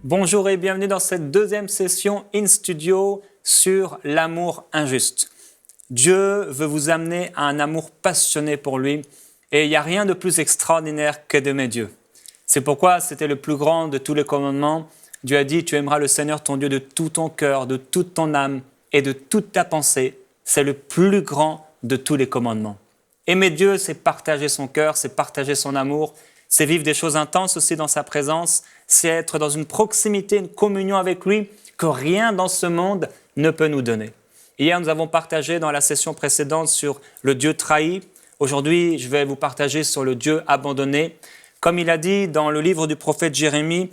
Bonjour et bienvenue dans cette deuxième session in studio sur l'amour injuste. Dieu veut vous amener à un amour passionné pour lui et il n'y a rien de plus extraordinaire que d'aimer Dieu. C'est pourquoi c'était le plus grand de tous les commandements. Dieu a dit, tu aimeras le Seigneur ton Dieu de tout ton cœur, de toute ton âme et de toute ta pensée. C'est le plus grand de tous les commandements. Aimer Dieu, c'est partager son cœur, c'est partager son amour, c'est vivre des choses intenses aussi dans sa présence, c'est être dans une proximité, une communion avec lui que rien dans ce monde ne peut nous donner. Hier, nous avons partagé dans la session précédente sur le Dieu trahi. Aujourd'hui, je vais vous partager sur le Dieu abandonné. Comme il a dit dans le livre du prophète Jérémie,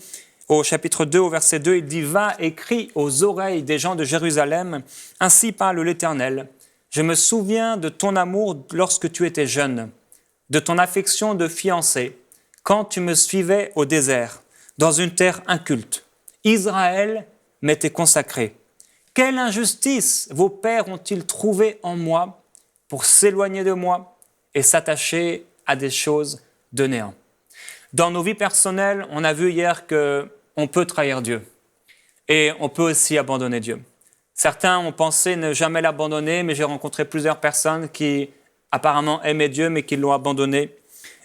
au chapitre 2, au verset 2, il dit « Va et crie aux oreilles des gens de Jérusalem, ainsi parle l'Éternel. Je me souviens de ton amour lorsque tu étais jeune, de ton affection de fiancé, quand tu me suivais au désert, dans une terre inculte. Israël m'était consacré. Quelle injustice vos pères ont-ils trouvé en moi pour s'éloigner de moi et s'attacher à des choses de néant. » Dans nos vies personnelles, on a vu hier qu'on peut trahir Dieu et on peut aussi abandonner Dieu. Certains ont pensé ne jamais l'abandonner, mais j'ai rencontré plusieurs personnes qui apparemment aimaient Dieu, mais qui l'ont abandonné.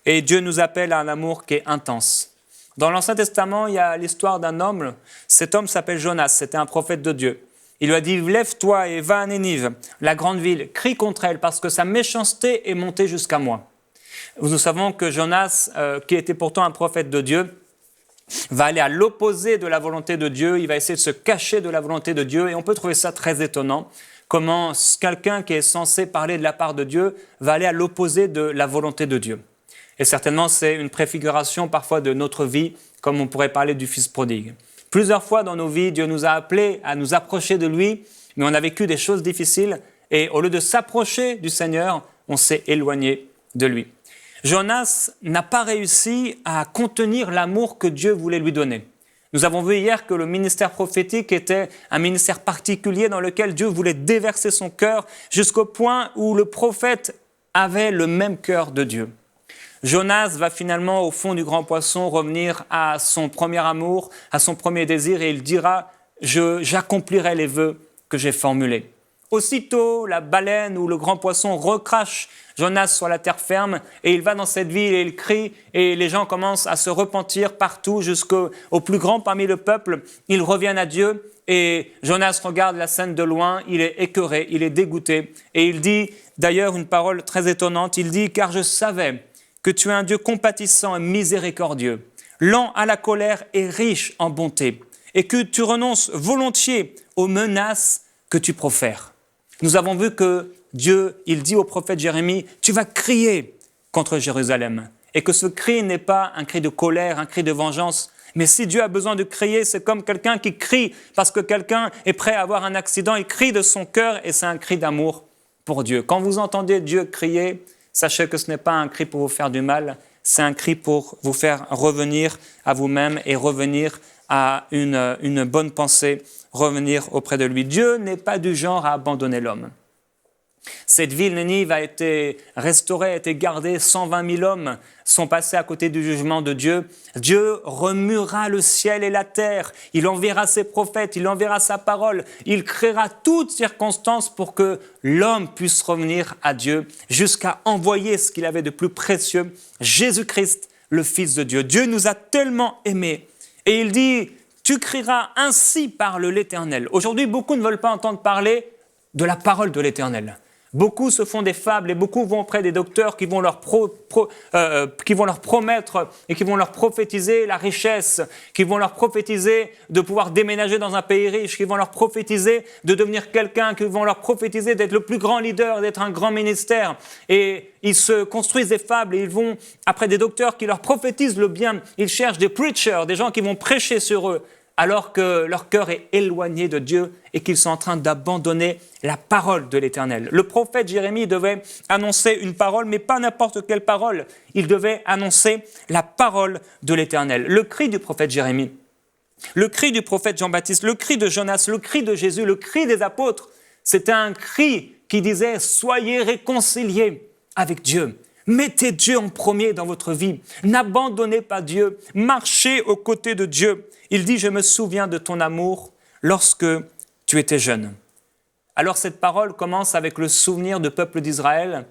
Et Dieu nous appelle à un amour qui est intense. Dans l'Ancien Testament, il y a l'histoire d'un homme. Cet homme s'appelle Jonas, c'était un prophète de Dieu. Il lui a dit « Lève-toi et va à Nénive, la grande ville, crie contre elle, parce que sa méchanceté est montée jusqu'à moi. » Nous savons que Jonas, qui était pourtant un prophète de Dieu, va aller à l'opposé de la volonté de Dieu, il va essayer de se cacher de la volonté de Dieu, et on peut trouver ça très étonnant, comment quelqu'un qui est censé parler de la part de Dieu va aller à l'opposé de la volonté de Dieu. Et certainement, c'est une préfiguration parfois de notre vie, comme on pourrait parler du Fils prodigue. Plusieurs fois dans nos vies, Dieu nous a appelés à nous approcher de lui, mais on a vécu des choses difficiles, et au lieu de s'approcher du Seigneur, on s'est éloigné de lui. Jonas n'a pas réussi à contenir l'amour que Dieu voulait lui donner. Nous avons vu hier que le ministère prophétique était un ministère particulier dans lequel Dieu voulait déverser son cœur jusqu'au point où le prophète avait le même cœur de Dieu. Jonas va finalement au fond du grand poisson revenir à son premier amour, à son premier désir et il dira « j'accomplirai les vœux que j'ai formulés ». Aussitôt, la baleine ou le grand poisson recrache Jonas sur la terre ferme et il va dans cette ville et il crie et les gens commencent à se repentir partout jusqu'au plus grand parmi le peuple. Ils reviennent à Dieu et Jonas regarde la scène de loin, il est écœuré, il est dégoûté et il dit d'ailleurs une parole très étonnante, il dit « Car je savais que tu es un Dieu compatissant et miséricordieux, lent à la colère et riche en bonté et que tu renonces volontiers aux menaces que tu profères. » Nous avons vu que Dieu, il dit au prophète Jérémie, « Tu vas crier contre Jérusalem. » Et que ce cri n'est pas un cri de colère, un cri de vengeance. Mais si Dieu a besoin de crier, c'est comme quelqu'un qui crie parce que quelqu'un est prêt à avoir un accident. Il crie de son cœur et c'est un cri d'amour pour Dieu. Quand vous entendez Dieu crier, sachez que ce n'est pas un cri pour vous faire du mal. C'est un cri pour vous faire revenir à vous-même et revenir à une bonne pensée, revenir auprès de lui. Dieu n'est pas du genre à abandonner l'homme. Cette ville, Nénive, a été restaurée, a été gardée. 120 000 hommes sont passés à côté du jugement de Dieu. Dieu remuera le ciel et la terre. Il enverra ses prophètes, il enverra sa parole. Il créera toutes circonstances pour que l'homme puisse revenir à Dieu jusqu'à envoyer ce qu'il avait de plus précieux, Jésus-Christ, le Fils de Dieu. Dieu nous a tellement aimés. Et il dit, tu crieras ainsi parle l'Éternel. Aujourd'hui, beaucoup ne veulent pas entendre parler de la parole de l'Éternel. Beaucoup se font des fables et beaucoup vont auprès des docteurs qui vont leur promettre et qui vont leur prophétiser la richesse, qui vont leur prophétiser de pouvoir déménager dans un pays riche, qui vont leur prophétiser de devenir quelqu'un, qui vont leur prophétiser d'être le plus grand leader, d'être un grand ministère. Et ils se construisent des fables et ils vont après des docteurs qui leur prophétisent le bien. Ils cherchent des preachers, des gens qui vont prêcher sur eux, alors que leur cœur est éloigné de Dieu et qu'ils sont en train d'abandonner la parole de l'Éternel. Le prophète Jérémie devait annoncer une parole, mais pas n'importe quelle parole. Il devait annoncer la parole de l'Éternel. Le cri du prophète Jérémie, le cri du prophète Jean-Baptiste, le cri de Jonas, le cri de Jésus, le cri des apôtres, c'était un cri qui disait « Soyez réconciliés avec Dieu ». Mettez Dieu en premier dans votre vie. N'abandonnez pas Dieu. Marchez aux côtés de Dieu. Il dit, je me souviens de ton amour lorsque tu étais jeune. Alors cette parole commence avec le souvenir du peuple d'Israël.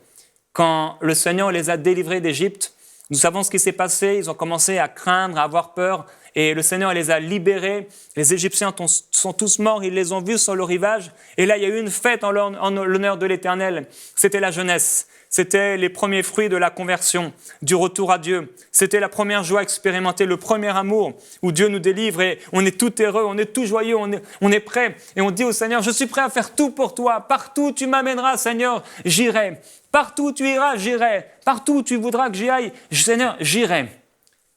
Quand le Seigneur les a délivrés d'Égypte, nous savons ce qui s'est passé. Ils ont commencé à craindre, à avoir peur. Et le Seigneur les a libérés. Les Égyptiens sont tous morts. Ils les ont vus sur le rivage. Et là, il y a eu une fête en l'honneur de l'Éternel. C'était la jeunesse. C'était les premiers fruits de la conversion, du retour à Dieu. C'était la première joie expérimentée, le premier amour où Dieu nous délivre et on est tout heureux, on est tout joyeux, on est prêt. Et on dit au Seigneur, je suis prêt à faire tout pour toi. Partout où tu m'amèneras, Seigneur, j'irai. Partout où tu iras, j'irai. Partout où tu voudras que j'y aille, Seigneur, j'irai.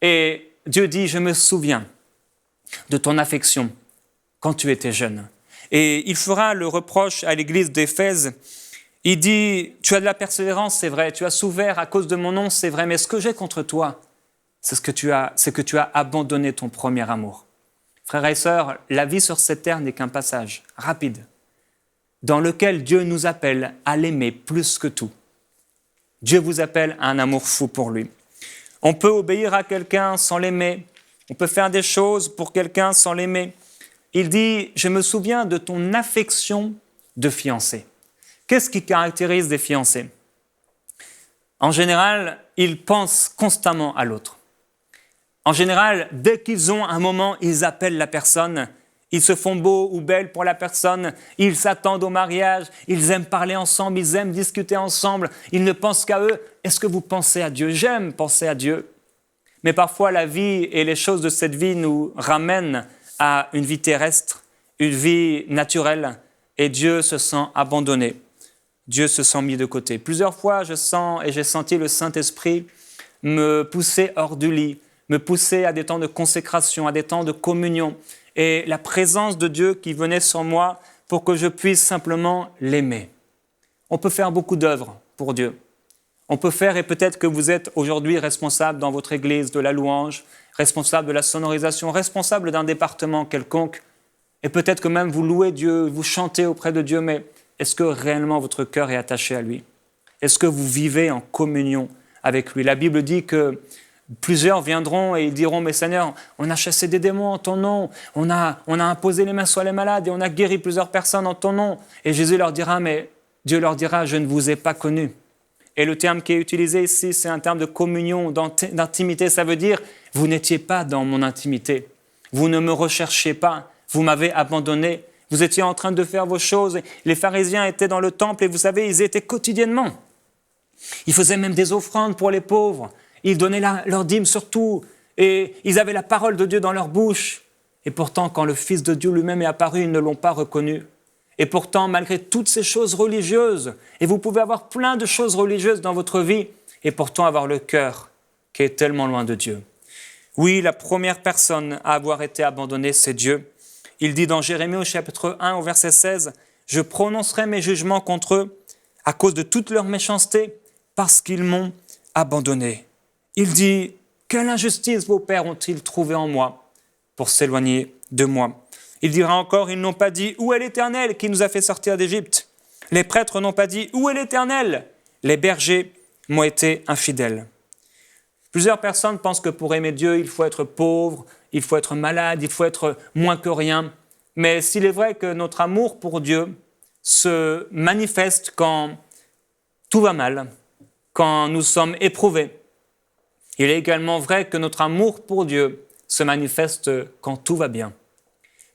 Et Dieu dit, je me souviens de ton affection quand tu étais jeune. Et il fera le reproche à l'église d'Éphèse. Il dit, tu as de la persévérance, c'est vrai, tu as souffert à cause de mon nom, c'est vrai, mais ce que j'ai contre toi, c'est que tu as abandonné ton premier amour. Frères et sœurs, la vie sur cette terre n'est qu'un passage rapide, dans lequel Dieu nous appelle à l'aimer plus que tout. Dieu vous appelle à un amour fou pour lui. On peut obéir à quelqu'un sans l'aimer, on peut faire des choses pour quelqu'un sans l'aimer. Il dit, je me souviens de ton affection de fiancé. Qu'est-ce qui caractérise des fiancés? En général, ils pensent constamment à l'autre. En général, dès qu'ils ont un moment, ils appellent la personne, ils se font beaux ou belles pour la personne, ils s'attendent au mariage, ils aiment parler ensemble, ils aiment discuter ensemble, ils ne pensent qu'à eux. Est-ce que vous pensez à Dieu? J'aime penser à Dieu. Mais parfois, la vie et les choses de cette vie nous ramènent à une vie terrestre, une vie naturelle, et Dieu se sent abandonné. Dieu se sent mis de côté. Plusieurs fois, j'ai senti le Saint-Esprit me pousser hors du lit, me pousser à des temps de consécration, à des temps de communion, et la présence de Dieu qui venait sur moi pour que je puisse simplement l'aimer. On peut faire beaucoup d'œuvres pour Dieu. On peut faire, et peut-être que vous êtes aujourd'hui responsable dans votre église de la louange, responsable de la sonorisation, responsable d'un département quelconque, et peut-être que même vous louez Dieu, vous chantez auprès de Dieu, mais est-ce que réellement votre cœur est attaché à lui? Est-ce que vous vivez en communion avec lui? La Bible dit que plusieurs viendront et ils diront, mais Seigneur, on a chassé des démons en ton nom, on a imposé les mains sur les malades et on a guéri plusieurs personnes en ton nom. Et Jésus leur dira, mais Dieu leur dira, je ne vous ai pas connus. Et le terme qui est utilisé ici, c'est un terme de communion, d'intimité. Ça veut dire, vous n'étiez pas dans mon intimité. Vous ne me recherchiez pas. Vous m'avez abandonné. Vous étiez en train de faire vos choses. Les pharisiens étaient dans le temple et vous savez, ils étaient quotidiennement. Ils faisaient même des offrandes pour les pauvres. Ils donnaient leur dîme surtout. Et ils avaient la parole de Dieu dans leur bouche. Et pourtant, quand le Fils de Dieu lui-même est apparu, ils ne l'ont pas reconnu. Et pourtant, malgré toutes ces choses religieuses, et vous pouvez avoir plein de choses religieuses dans votre vie, et pourtant avoir le cœur qui est tellement loin de Dieu. Oui, la première personne à avoir été abandonnée, c'est Dieu. Il dit dans Jérémie au chapitre 1 au verset 16, « Je prononcerai mes jugements contre eux à cause de toute leur méchanceté, parce qu'ils m'ont abandonné. » Il dit, « Quelle injustice vos pères ont-ils trouvé en moi pour s'éloigner de moi ?» Il dira encore, « Ils n'ont pas dit, où est l'Éternel qui nous a fait sortir d'Égypte ? Les prêtres n'ont pas dit, où est l'Éternel ? Les bergers m'ont été infidèles. » Plusieurs personnes pensent que pour aimer Dieu, il faut être pauvre, il faut être malade, il faut être moins que rien. Mais s'il est vrai que notre amour pour Dieu se manifeste quand tout va mal, quand nous sommes éprouvés, il est également vrai que notre amour pour Dieu se manifeste quand tout va bien.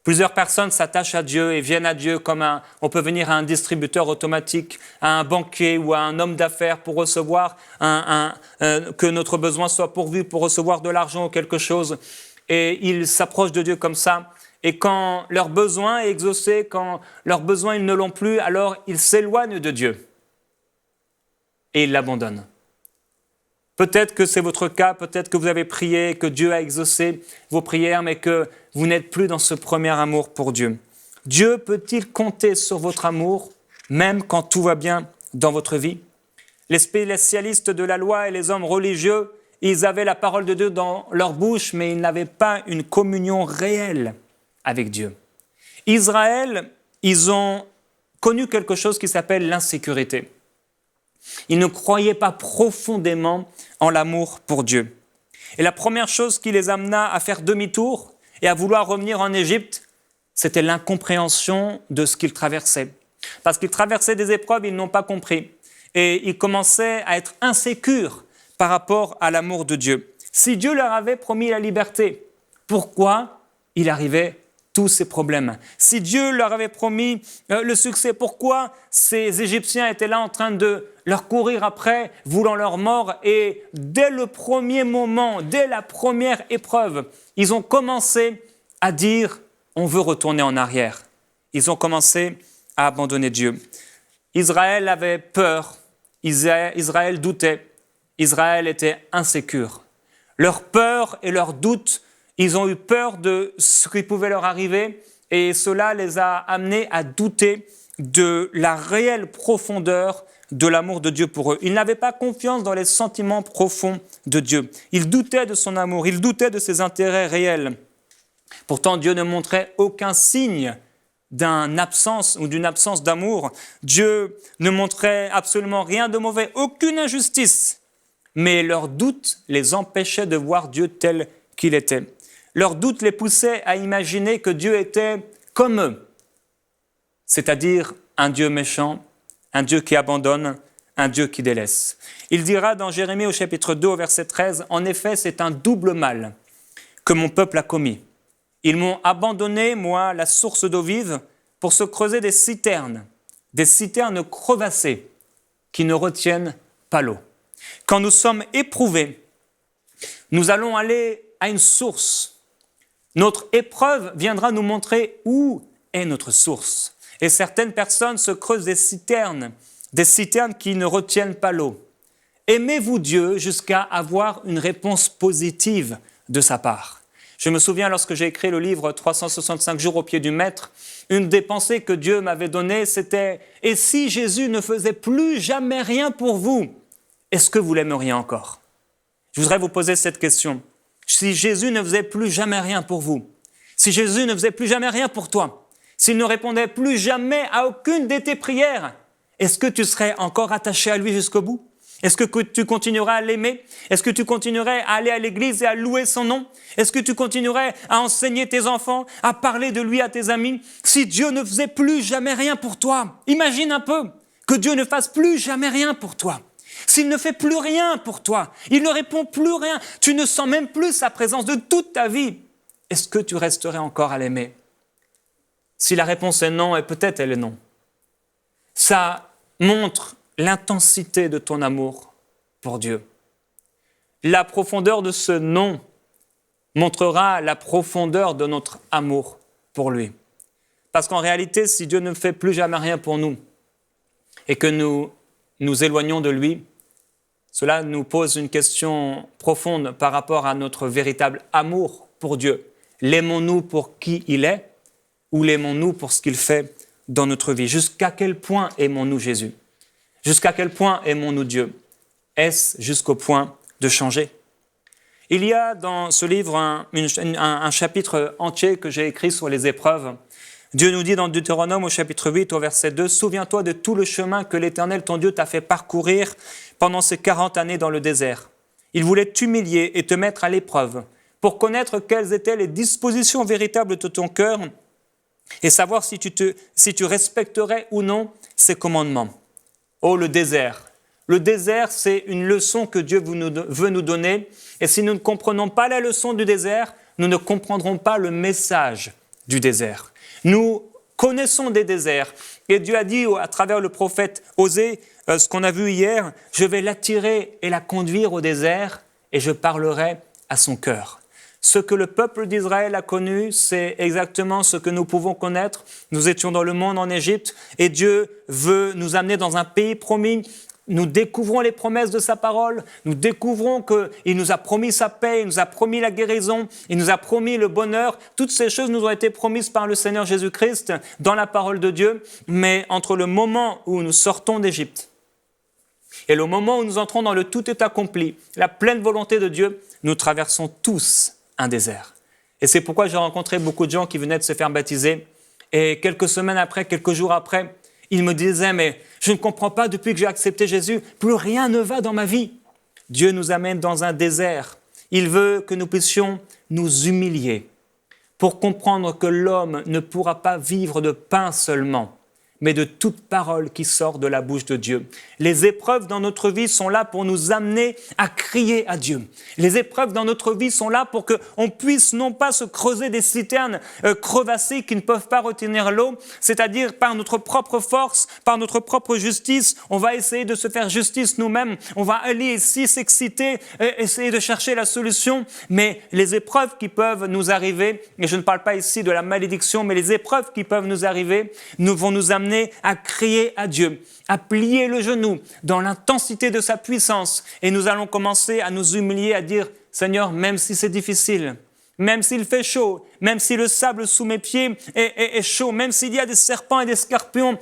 Plusieurs personnes s'attachent à Dieu et viennent à Dieu comme on peut venir à un distributeur automatique, à un banquier ou à un homme d'affaires pour recevoir que notre besoin soit pourvu, pour recevoir de l'argent ou quelque chose. Et ils s'approchent de Dieu comme ça. Et quand leur besoin est exaucé, quand leur besoin ils ne l'ont plus, alors ils s'éloignent de Dieu. Et ils l'abandonnent. Peut-être que c'est votre cas, peut-être que vous avez prié, que Dieu a exaucé vos prières, mais que vous n'êtes plus dans ce premier amour pour Dieu. Dieu peut-il compter sur votre amour, même quand tout va bien dans votre vie? Les spécialistes de la loi et les hommes religieux, ils avaient la parole de Dieu dans leur bouche, mais ils n'avaient pas une communion réelle avec Dieu. Israël, ils ont connu quelque chose qui s'appelle l'insécurité. Ils ne croyaient pas profondément en l'amour pour Dieu. Et la première chose qui les amena à faire demi-tour et à vouloir revenir en Égypte, c'était l'incompréhension de ce qu'ils traversaient. Parce qu'ils traversaient des épreuves, ils n'ont pas compris. Et ils commençaient à être insécures par rapport à l'amour de Dieu. Si Dieu leur avait promis la liberté, pourquoi il arrivait tous ces problèmes? Si Dieu leur avait promis le succès, pourquoi ces Égyptiens étaient là en train de leur courir après, voulant leur mort? Et dès le premier moment, dès la première épreuve, ils ont commencé à dire « on veut retourner en arrière ». Ils ont commencé à abandonner Dieu. Israël avait peur, Israël doutait, Israël était insécure. Leur peur et leur doute, ils ont eu peur de ce qui pouvait leur arriver et cela les a amenés à douter de la réelle profondeur de l'amour de Dieu pour eux. Ils n'avaient pas confiance dans les sentiments profonds de Dieu. Ils doutaient de son amour, ils doutaient de ses intérêts réels. Pourtant, Dieu ne montrait aucun signe d'une absence d'amour. Dieu ne montrait absolument rien de mauvais, aucune injustice. Mais leur doute les empêchait de voir Dieu tel qu'il était. Leur doute les poussait à imaginer que Dieu était comme eux, c'est-à-dire un Dieu méchant, un Dieu qui abandonne, un Dieu qui délaisse. Il dira dans Jérémie au chapitre 2 au verset 13, « En effet, c'est un double mal que mon peuple a commis. Ils m'ont abandonné, moi, la source d'eau vive, pour se creuser des citernes crevassées qui ne retiennent pas l'eau. Quand nous sommes éprouvés, nous allons aller à une source. Notre épreuve viendra nous montrer où est notre source. Et certaines personnes se creusent des citernes qui ne retiennent pas l'eau. Aimez-vous Dieu jusqu'à avoir une réponse positive de sa part. Je me souviens lorsque j'ai écrit le livre 365 jours au pied du Maître, une des pensées que Dieu m'avait donnée, c'était « Et si Jésus ne faisait plus jamais rien pour vous, est-ce que vous l'aimeriez encore ?» Je voudrais vous poser cette question. Si Jésus ne faisait plus jamais rien pour vous, si Jésus ne faisait plus jamais rien pour toi, s'il ne répondait plus jamais à aucune de tes prières, est-ce que tu serais encore attaché à lui jusqu'au bout? Est-ce que tu continueras à l'aimer? Est-ce que tu continuerais à aller à l'église et à louer son nom? Est-ce que tu continuerais à enseigner tes enfants, à parler de lui à tes amis? Si Dieu ne faisait plus jamais rien pour toi, imagine un peu que Dieu ne fasse plus jamais rien pour toi. S'il ne fait plus rien pour toi, il ne répond plus rien, tu ne sens même plus sa présence de toute ta vie, est-ce que tu resterais encore à l'aimer? Si la réponse est non, et peut-être elle est non, ça montre l'intensité de ton amour pour Dieu. La profondeur de ce non montrera la profondeur de notre amour pour lui. Parce qu'en réalité, si Dieu ne fait plus jamais rien pour nous et que nous nous éloignons de lui, cela nous pose une question profonde par rapport à notre véritable amour pour Dieu. L'aimons-nous pour qui il est ou l'aimons-nous pour ce qu'il fait dans notre vie? Jusqu'à quel point aimons-nous Jésus? Jusqu'à quel point aimons-nous Dieu? Est-ce jusqu'au point de changer? Il y a dans ce livre un chapitre entier que j'ai écrit sur les épreuves. Dieu nous dit dans Deutéronome au chapitre 8 au verset 2, « Souviens-toi de tout le chemin que l'Éternel ton Dieu t'a fait parcourir pendant ces 40 années dans le désert. Il voulait t'humilier et te mettre à l'épreuve pour connaître quelles étaient les dispositions véritables de ton cœur et savoir si tu respecterais ou non ses commandements. » Oh, le désert! Le désert, c'est une leçon que Dieu veut nous donner. Et si nous ne comprenons pas la leçon du désert, nous ne comprendrons pas le message du désert. Nous connaissons des déserts. Et Dieu a dit à travers le prophète Osée, ce qu'on a vu hier, « Je vais l'attirer et la conduire au désert et je parlerai à son cœur. » Ce que le peuple d'Israël a connu, c'est exactement ce que nous pouvons connaître. Nous étions dans le monde en Égypte et Dieu veut nous amener dans un pays promis. Nous découvrons les promesses de sa parole. Nous découvrons qu'il nous a promis sa paix, il nous a promis la guérison, il nous a promis le bonheur. Toutes ces choses nous ont été promises par le Seigneur Jésus-Christ dans la parole de Dieu. Mais entre le moment où nous sortons d'Égypte et le moment où nous entrons dans le tout est accompli, la pleine volonté de Dieu, nous traversons tous un désert. Et c'est pourquoi j'ai rencontré beaucoup de gens qui venaient de se faire baptiser et quelques semaines après, quelques jours après, Il me disait, mais je ne comprends pas, depuis que j'ai accepté Jésus, plus rien ne va dans ma vie. Dieu nous amène dans un désert. Il veut que nous puissions nous humilier pour comprendre que l'homme ne pourra pas vivre de pain seulement, mais de toute parole qui sort de la bouche de Dieu. Les épreuves dans notre vie sont là pour nous amener à crier à Dieu. Les épreuves dans notre vie sont là pour qu'on puisse non pas se creuser des citernes crevassées qui ne peuvent pas retenir l'eau, c'est-à-dire par notre propre force, par notre propre justice, on va essayer de se faire justice nous-mêmes, on va aller ici s'exciter, essayer de chercher la solution, mais les épreuves qui peuvent nous arriver, et je ne parle pas ici de la malédiction, mais les épreuves qui peuvent nous arriver, vont nous amener à crier à Dieu, à plier le genou dans l'intensité de sa puissance. Et nous allons commencer à nous humilier, à dire, Seigneur, même si c'est difficile, même s'il fait chaud, même si le sable sous mes pieds est chaud, même s'il y a des serpents et des scorpions,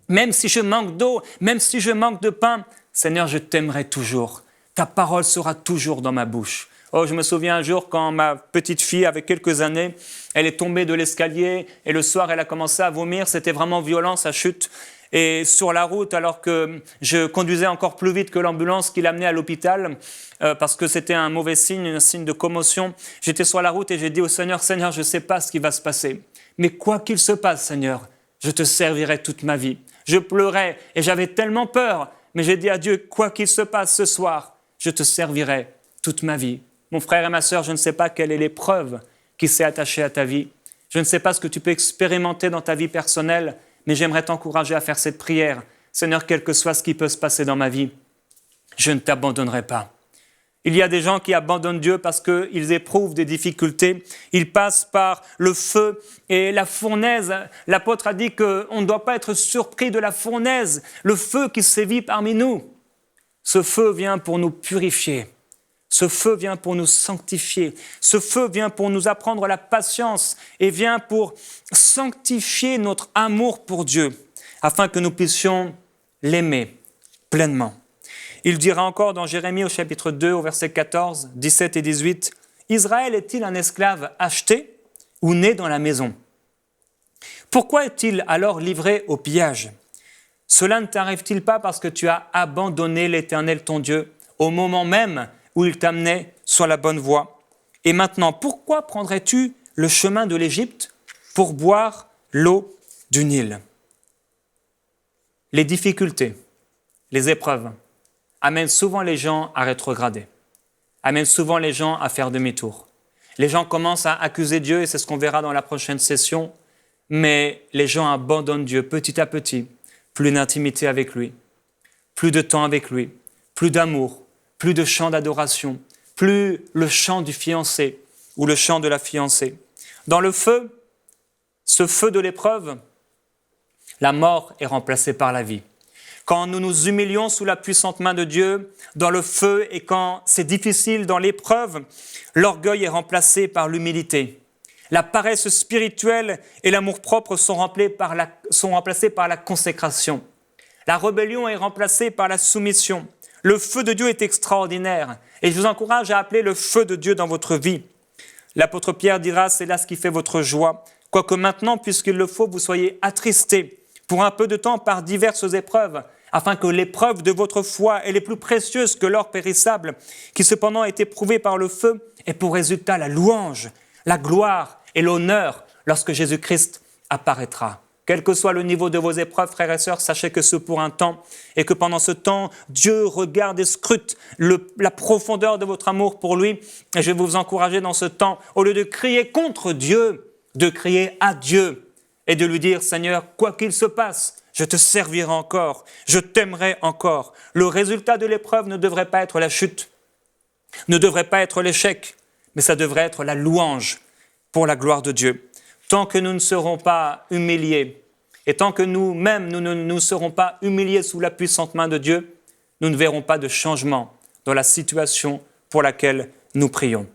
même si je manque d'eau, même si je manque de pain, Seigneur, je t'aimerai toujours. Ta parole sera toujours dans ma bouche. Oh, je me souviens un jour quand ma petite fille avait quelques années, elle est tombée de l'escalier et le soir, elle a commencé à vomir. C'était vraiment violent, sa chute. Et sur la route, alors que je conduisais encore plus vite que l'ambulance qui l'amenait à l'hôpital, parce que c'était un mauvais signe, un signe de commotion, j'étais sur la route et j'ai dit au Seigneur, Seigneur, je ne sais pas ce qui va se passer. Mais quoi qu'il se passe, Seigneur, je te servirai toute ma vie. Je pleurais et j'avais tellement peur, mais j'ai dit à Dieu, quoi qu'il se passe ce soir, je te servirai toute ma vie. Mon frère et ma sœur, je ne sais pas quelle est l'épreuve qui s'est attachée à ta vie. Je ne sais pas ce que tu peux expérimenter dans ta vie personnelle, mais j'aimerais t'encourager à faire cette prière. Seigneur, quel que soit ce qui peut se passer dans ma vie, je ne t'abandonnerai pas. Il y a des gens qui abandonnent Dieu parce qu'ils éprouvent des difficultés. Ils passent par le feu et la fournaise. L'apôtre a dit qu'on ne doit pas être surpris de la fournaise, le feu qui sévit parmi nous. Ce feu vient pour nous purifier. Ce feu vient pour nous sanctifier. Ce feu vient pour nous apprendre la patience et vient pour sanctifier notre amour pour Dieu, afin que nous puissions l'aimer pleinement. Il dira encore dans Jérémie au chapitre 2, au verset 14, 17 et 18, « Israël est-il un esclave acheté ou né dans la maison? Pourquoi est-il alors livré au pillage? Cela ne t'arrive-t-il pas parce que tu as abandonné l'Éternel ton Dieu au moment même où il t'amenait sur la bonne voie? Et maintenant, pourquoi prendrais-tu le chemin de l'Égypte pour boire l'eau du Nil? » Les difficultés, les épreuves amènent souvent les gens à rétrograder, amènent souvent les gens à faire demi-tour. Les gens commencent à accuser Dieu, et c'est ce qu'on verra dans la prochaine session, mais les gens abandonnent Dieu petit à petit. Plus d'intimité avec lui, plus de temps avec lui, plus d'amour, plus de chant d'adoration, plus le chant du fiancé ou le chant de la fiancée. Dans le feu, ce feu de l'épreuve, la mort est remplacée par la vie. Quand nous nous humilions sous la puissante main de Dieu, dans le feu, et quand c'est difficile dans l'épreuve, l'orgueil est remplacé par l'humilité. La paresse spirituelle et l'amour-propre sont remplacés par la consécration. La rébellion est remplacée par la soumission. Le feu de Dieu est extraordinaire et je vous encourage à appeler le feu de Dieu dans votre vie. L'apôtre Pierre dira, c'est là ce qui fait votre joie. Quoique maintenant, puisqu'il le faut, vous soyez attristés pour un peu de temps par diverses épreuves, afin que l'épreuve de votre foi est les plus précieuse que l'or périssable, qui cependant a été prouvé par le feu, ait pour résultat la louange, la gloire et l'honneur lorsque Jésus-Christ apparaîtra. Quel que soit le niveau de vos épreuves, frères et sœurs, sachez que c'est pour un temps et que pendant ce temps, Dieu regarde et scrute la profondeur de votre amour pour lui. Et je vais vous encourager dans ce temps, au lieu de crier contre Dieu, de crier à Dieu et de lui dire, Seigneur, quoi qu'il se passe, je te servirai encore, je t'aimerai encore. Le résultat de l'épreuve ne devrait pas être la chute, ne devrait pas être l'échec, mais ça devrait être la louange pour la gloire de Dieu. Tant que nous ne serons pas humiliés et tant que nous-mêmes nous ne serons pas humiliés sous la puissante main de Dieu, nous ne verrons pas de changement dans la situation pour laquelle nous prions.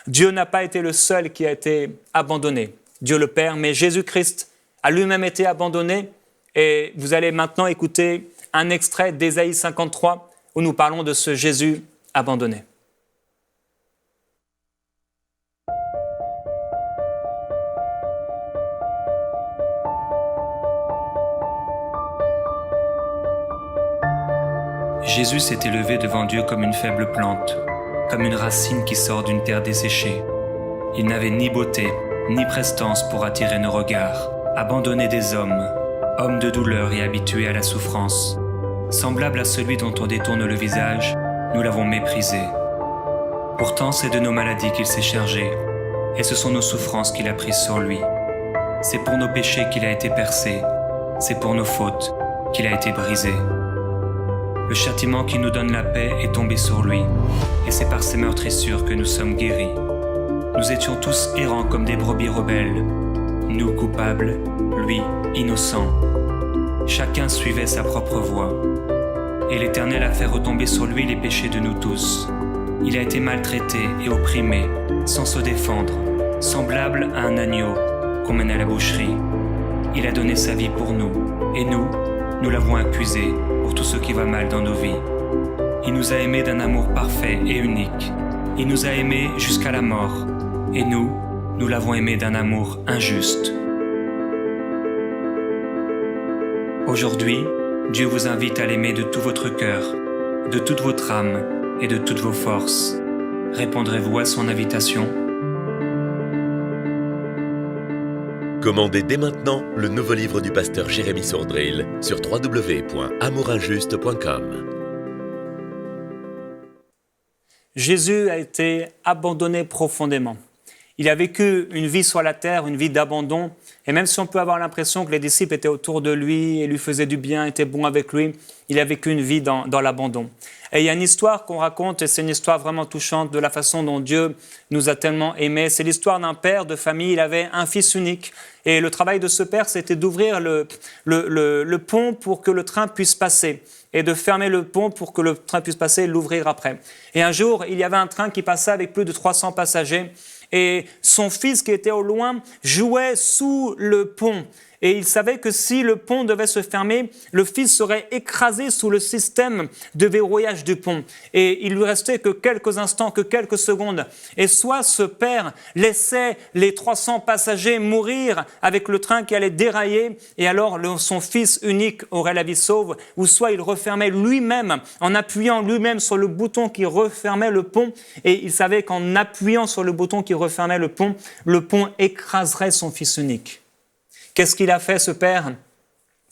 Dieu n'a pas été le seul qui a été abandonné, Dieu le Père, mais Jésus-Christ a lui-même été abandonné. Et vous allez maintenant écouter un extrait d'Ésaïe 53 où nous parlons de ce Jésus abandonné. Jésus s'est élevé devant Dieu comme une faible plante, comme une racine qui sort d'une terre desséchée. Il n'avait ni beauté, ni prestance pour attirer nos regards. Abandonné des hommes, homme de douleur et habitué à la souffrance, semblable à celui dont on détourne le visage, nous l'avons méprisé. Pourtant, c'est de nos maladies qu'il s'est chargé, et ce sont nos souffrances qu'il a prises sur lui. C'est pour nos péchés qu'il a été percé, c'est pour nos fautes qu'il a été brisé. Le châtiment qui nous donne la paix est tombé sur lui, et c'est par ses meurtrissures que nous sommes guéris. Nous étions tous errants comme des brebis rebelles, nous coupables, lui innocent. Chacun suivait sa propre voie, et l'Éternel a fait retomber sur lui les péchés de nous tous. Il a été maltraité et opprimé, sans se défendre, semblable à un agneau qu'on mène à la boucherie. Il a donné sa vie pour nous, et nous l'avons accusé pour tout ce qui va mal dans nos vies. Il nous a aimés d'un amour parfait et unique. Il nous a aimés jusqu'à la mort, et nous l'avons aimé d'un amour injuste. Aujourd'hui, Dieu vous invite à l'aimer de tout votre cœur, de toute votre âme et de toutes vos forces. Répondrez-vous à son invitation? Commandez dès maintenant le nouveau livre du pasteur Jérémy Sourdril sur www.amourinjuste.com. Jésus a été abandonné profondément. Il a vécu une vie sur la terre, une vie d'abandon. Et même si on peut avoir l'impression que les disciples étaient autour de lui et lui faisaient du bien, étaient bons avec lui, il a vécu une vie dans l'abandon. Et il y a une histoire qu'on raconte, et c'est une histoire vraiment touchante de la façon dont Dieu nous a tellement aimés. C'est l'histoire d'un père de famille, il avait un fils unique. Et le travail de ce père, c'était d'ouvrir le pont pour que le train puisse passer. Et de fermer le pont pour que le train puisse passer et l'ouvrir après. Et un jour, il y avait un train qui passait avec plus de 300 passagers. Et son fils qui était au loin jouait sous le pont. Et il savait que si le pont devait se fermer, le fils serait écrasé sous le système de verrouillage du pont. Et il lui restait que quelques instants, que quelques secondes. Et soit ce père laissait les 300 passagers mourir avec le train qui allait dérailler, et alors son fils unique aurait la vie sauve, ou soit il refermait lui-même, en appuyant lui-même sur le bouton qui refermait le pont, et il savait qu'en appuyant sur le bouton qui refermait le pont écraserait son fils unique. Qu'est-ce qu'il a fait, ce père?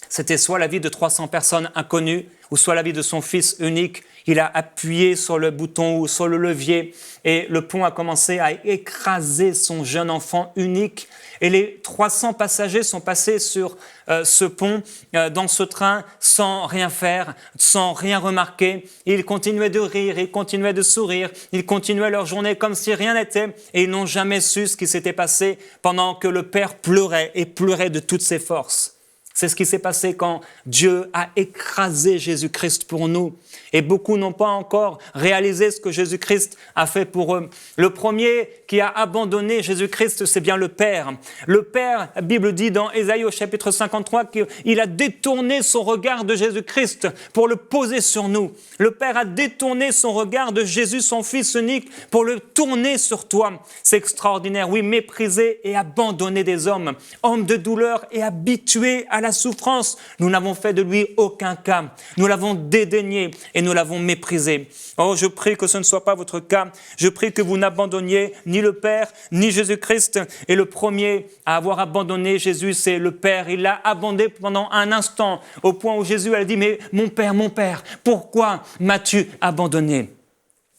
C'était soit la vie de 300 personnes inconnues, ou soit la vie de son fils unique. Il a appuyé sur le bouton ou sur le levier, et le pont a commencé à écraser son jeune enfant unique. Et les 300 passagers sont passés sur ce pont, dans ce train, sans rien faire, sans rien remarquer. Ils continuaient de rire, ils continuaient de sourire, ils continuaient leur journée comme si rien n'était, et ils n'ont jamais su ce qui s'était passé pendant que le père pleurait et pleurait de toutes ses forces. C'est ce qui s'est passé quand Dieu a écrasé Jésus-Christ pour nous. Et beaucoup n'ont pas encore réalisé ce que Jésus-Christ a fait pour eux. Le premier qui a abandonné Jésus-Christ, c'est bien le Père. Le Père, la Bible dit dans Ésaïe au chapitre 53 qu'il a détourné son regard de Jésus-Christ pour le poser sur nous. Le Père a détourné son regard de Jésus, son Fils unique, pour le tourner sur toi. C'est extraordinaire. Oui, méprisé et abandonné des hommes, homme de douleur et habitué à la souffrance. Nous n'avons fait de lui aucun cas. Nous l'avons dédaigné et nous l'avons méprisé. Oh, je prie que ce ne soit pas votre cas. Je prie que vous n'abandonniez ni le Père, ni Jésus-Christ. Et le premier à avoir abandonné Jésus, c'est le Père. Il l'a abandonné pendant un instant, au point où Jésus a dit, mais mon Père, pourquoi m'as-tu abandonné ?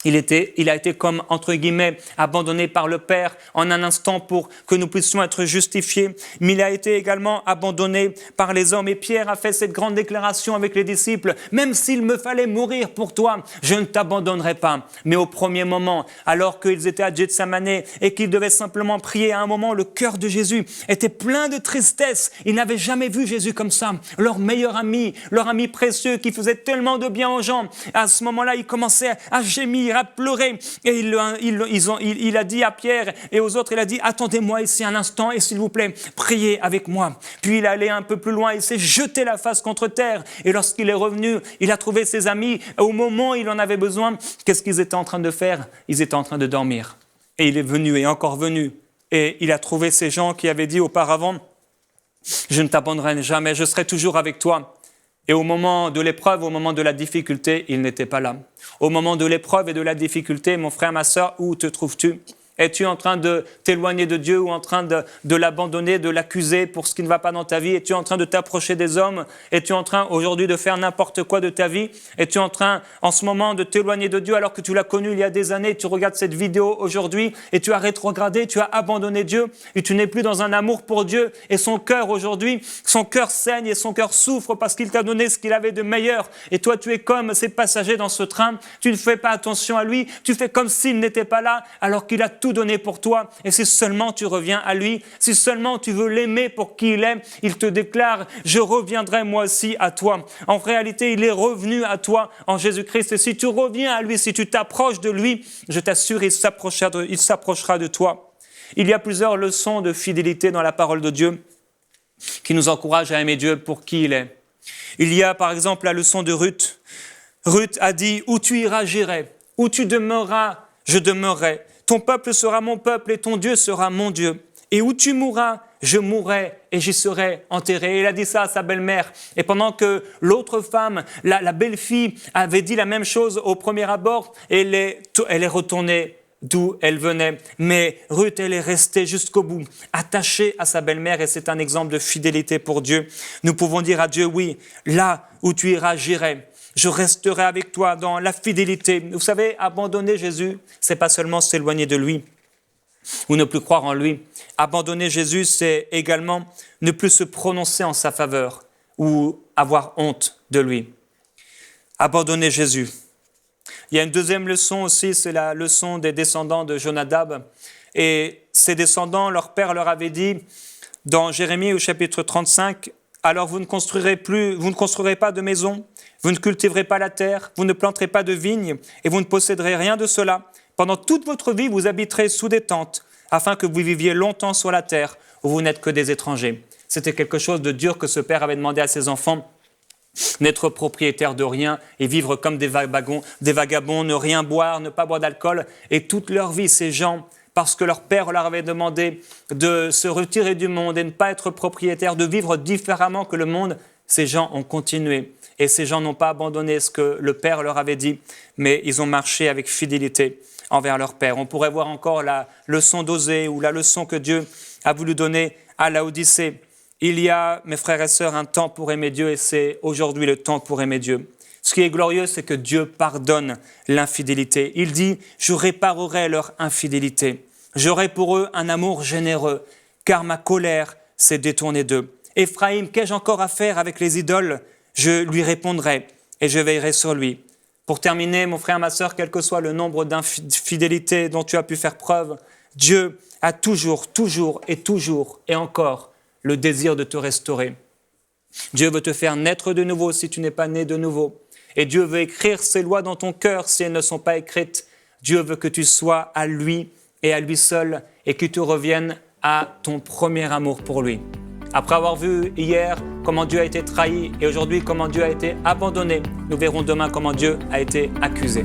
Il a été comme, entre guillemets, abandonné par le Père en un instant pour que nous puissions être justifiés. Mais il a été également abandonné par les hommes. Et Pierre a fait cette grande déclaration avec les disciples. Même s'il me fallait mourir pour toi, je ne t'abandonnerai pas. Mais au premier moment, alors qu'ils étaient à Gethsemane et qu'ils devaient simplement prier, à un moment, le cœur de Jésus était plein de tristesse. Ils n'avaient jamais vu Jésus comme ça. Leur meilleur ami, leur ami précieux qui faisait tellement de bien aux gens. À ce moment-là, il commençait à gémir, à pleurer, et il a dit à Pierre et aux autres, il a dit, attendez-moi ici un instant et s'il vous plaît, priez avec moi. Puis il est allé un peu plus loin, il s'est jeté la face contre terre, et lorsqu'il est revenu, il a trouvé ses amis, au moment où il en avait besoin. Qu'est-ce qu'ils étaient en train de faire? Ils étaient en train de dormir. Et il est venu, et encore venu, et il a trouvé ces gens qui avaient dit auparavant, je ne t'abandonnerai jamais, je serai toujours avec toi. Et au moment de l'épreuve, au moment de la difficulté, il n'était pas là. Au moment de l'épreuve et de la difficulté, mon frère, ma sœur, où te trouves-tu ? Es-tu en train de t'éloigner de Dieu ou en train de l'abandonner, de l'accuser pour ce qui ne va pas dans ta vie? Es-tu en train de t'approcher des hommes? Es-tu en train aujourd'hui de faire n'importe quoi de ta vie? Es-tu en train en ce moment de t'éloigner de Dieu alors que tu l'as connu il y a des années? Tu regardes cette vidéo aujourd'hui et tu as rétrogradé, tu as abandonné Dieu et tu n'es plus dans un amour pour Dieu. Et son cœur aujourd'hui, son cœur saigne et son cœur souffre parce qu'il t'a donné ce qu'il avait de meilleur. Et toi, tu es comme ces passagers dans ce train. Tu ne fais pas attention à lui. Tu fais comme s'il n'était pas là alors qu'il a tout donné pour toi. Et si seulement tu reviens à lui, si seulement tu veux l'aimer pour qui il est, il te déclare « Je reviendrai moi aussi à toi ». En réalité, il est revenu à toi en Jésus-Christ. Et si tu reviens à lui, si tu t'approches de lui, je t'assure, il s'approchera de toi. Il y a plusieurs leçons de fidélité dans la parole de Dieu qui nous encouragent à aimer Dieu pour qui il est. Il y a par exemple la leçon de Ruth. Ruth a dit « Où tu iras, j'irai. Où tu demeureras, je demeurerai. Ton peuple sera mon peuple et ton Dieu sera mon Dieu. Et où tu mourras, je mourrai et j'y serai enterré. » Il a dit ça à sa belle-mère. Et pendant que l'autre femme, la belle-fille, avait dit la même chose au premier abord, elle est retournée d'où elle venait. Mais Ruth, elle est restée jusqu'au bout, attachée à sa belle-mère, et c'est un exemple de fidélité pour Dieu. Nous pouvons dire à Dieu, oui, là où tu iras, j'irai. Je resterai avec toi dans la fidélité. Vous savez, abandonner Jésus, c'est pas seulement s'éloigner de lui ou ne plus croire en lui. Abandonner Jésus, c'est également ne plus se prononcer en sa faveur ou avoir honte de lui. Abandonner Jésus. Il y a une deuxième leçon aussi, c'est la leçon des descendants de Jonadab. Et ces descendants, leur père leur avait dit, dans Jérémie au chapitre 35, « Alors vous ne construirez pas de maison, vous ne cultiverez pas la terre, vous ne planterez pas de vignes, et vous ne posséderez rien de cela. Pendant toute votre vie, vous habiterez sous des tentes, afin que vous viviez longtemps sur la terre, où vous n'êtes que des étrangers. » C'était quelque chose de dur que ce père avait demandé à ses enfants, n'être propriétaire de rien et vivre comme des vagabonds, ne rien boire, ne pas boire d'alcool. Et toute leur vie, ces gens, parce que leur père leur avait demandé de se retirer du monde et ne pas être propriétaire, de vivre différemment que le monde, ces gens ont continué. Et ces gens n'ont pas abandonné ce que le père leur avait dit, mais ils ont marché avec fidélité envers leur père. On pourrait voir encore la leçon d'Osée ou la leçon que Dieu a voulu donner à Laodicée. Il y a, mes frères et sœurs, un temps pour aimer Dieu et c'est aujourd'hui le temps pour aimer Dieu. Ce qui est glorieux, c'est que Dieu pardonne l'infidélité. Il dit « Je réparerai leur infidélité. J'aurai pour eux un amour généreux, car ma colère s'est détournée d'eux. Éphraïm, qu'ai-je encore à faire avec les idoles? Je lui répondrai et je veillerai sur lui. » Pour terminer, mon frère, ma sœur, quel que soit le nombre d'infidélités dont tu as pu faire preuve, Dieu a toujours et encore le désir de te restaurer. Dieu veut te faire naître de nouveau si tu n'es pas né de nouveau. Et Dieu veut écrire ses lois dans ton cœur si elles ne sont pas écrites. Dieu veut que tu sois à lui et à lui seul et que tu reviennes à ton premier amour pour lui. Après avoir vu hier comment Dieu a été trahi et aujourd'hui comment Dieu a été abandonné, nous verrons demain comment Dieu a été accusé.